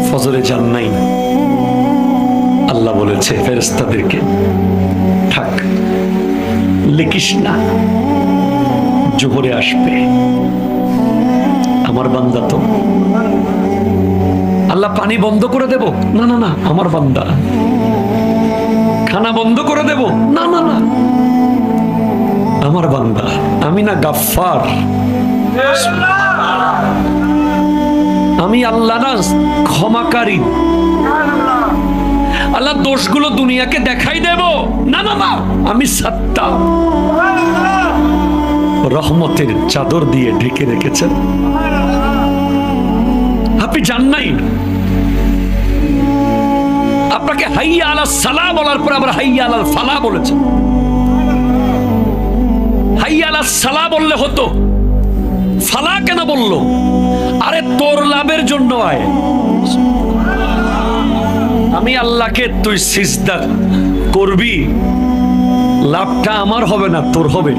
ফজরে যান নাই, আল্লাহ বলেছে ফেরেশতাদেরকে থাক, লিখিস না, জোহরে আসবে। আমার বান্দা তো। আল্লাহ পানি বন্ধ করে দেব? না না না, আমার বান্দা। খানা বন্ধ করে দেব? না না না, আমার বান্দা। আমি না গাফফার, আমি আল্লাহ না ক্ষমাকারী। আল্লাহ দোষগুলো দুনিয়াকে দেখাই দেব? না না না, আমি সাত্তার। রহমতের চাদর দিয়ে ঢেকে রেখেছেন। আপনি জান নাই, আপনাকে হাইয়া আলাস সালাহ বলার পর আবার হাইয়া আলাল ফালাহ বলেছেন। হাইয়া আলাস সালাহ বললে হতো, ফালাহ কেন বললো? আরে তোর লাভের জন্য আয়। আমি আল্লাহকে তুই সিজদা করবি, লাভটা আমার হবে না, তোর হবে।